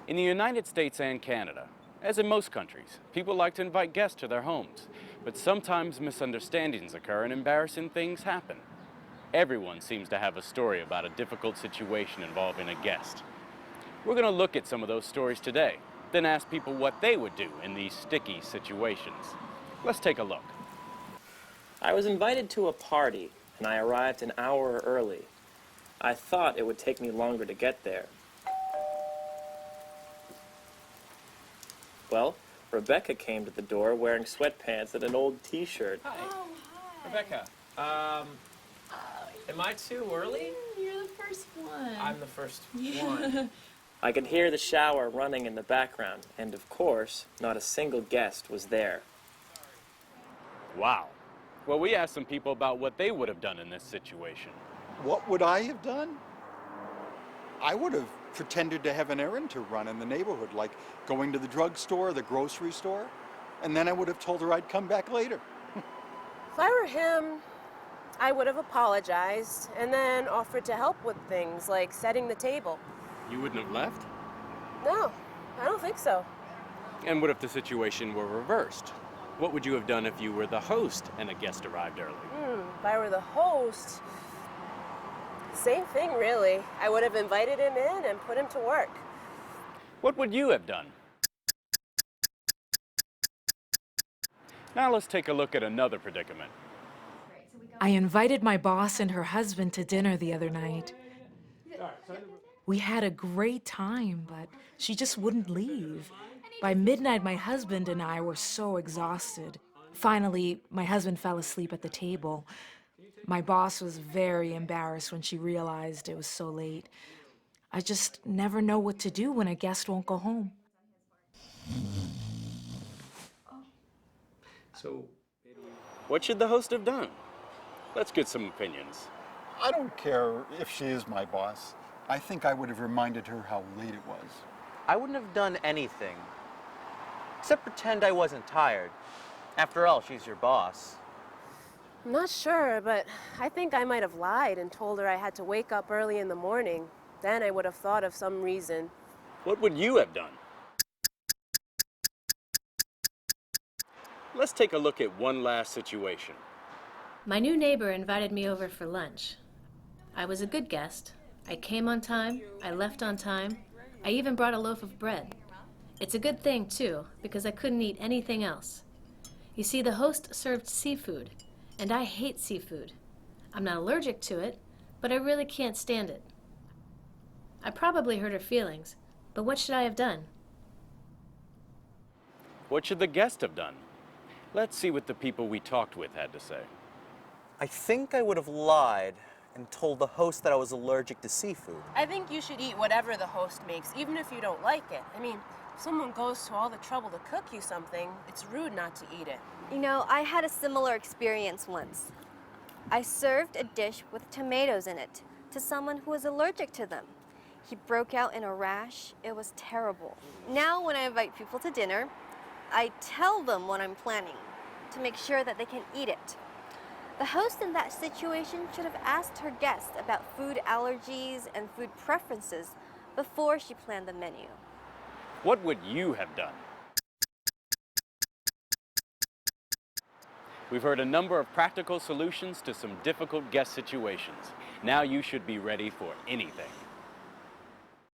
In the United States and Canada, as in most countries, people like to invite guests to their homes, but sometimes misunderstandings occur and embarrassing things happen. Everyone seems to have a story about a difficult situation involving a guest. We're going to look at some of those stories today, then ask people what they would do in these sticky situations. Let's take a look. I was invited to a party, and I arrived an hour early. I thought it would take me longer to get there. Well, Rebecca came to the door wearing sweatpants and an old t-shirt. Hi. Oh, hi. Rebecca, am I too early? You're the first one. I'm the first one. I could hear the shower running in the background, and of course, not a single guest was there. Wow. Well, we asked some people about what they would have done in this situation. What would I have done? I would have pretended to have an errand to run in the neighborhood, like going to the drugstore, the grocery store, and then I would have told her I'd come back later. If I were him, I would have apologized and then offered to help with things like setting the table. You wouldn't have left? No, I don't think so. And what if the situation were reversed? What would you have done if you were the host and a guest arrived early? If I were the host, same thing really. I would have invited him in and put him to work. What would you have done? Now let's take a look at another predicament. I invited my boss and her husband to dinner the other night. We had a great time, but she just wouldn't leave. By midnight, my husband and I were so exhausted. Finally, my husband fell asleep at the table. My boss was very embarrassed when she realized it was so late. I just never know what to do when a guest won't go home. So, What should the host have done? Let's get some opinions. I don't care if she is my boss. I think I would have reminded her how late it was. I wouldn't have done anything, except pretend I wasn't tired. After all, she's your boss. I'm not sure, but I think I might have lied and told her I had to wake up early in the morning. Then I would have thought of some reason. What would you have done? Let's take a look at one last situation. My new neighbor invited me over for lunch. I was a good guest. I came on time, I left on time, I even brought a loaf of bread. It's a good thing, too, because I couldn't eat anything else. You see, the host served seafood, and I hate seafood. I'm not allergic to it, but I really can't stand it. I probably hurt her feelings, but what should I have done? What should the guest have done? Let's see what the people we talked with had to say. I think I would have lied and told the host that I was allergic to seafood. I think you should eat whatever the host makes, even if you don't like it. I mean, if someone goes to all the trouble to cook you something, it's rude not to eat it. You know, I had a similar experience once. I served a dish with tomatoes in it to someone who was allergic to them. He broke out in a rash. It was terrible. Now, when I invite people to dinner, I tell them what I'm planning to make sure that they can eat it. The host in that situation should have asked her guests about food allergies and food preferences before she planned the menu. What would you have done? We've heard a number of practical solutions to some difficult guest situations. Now you should be ready for anything.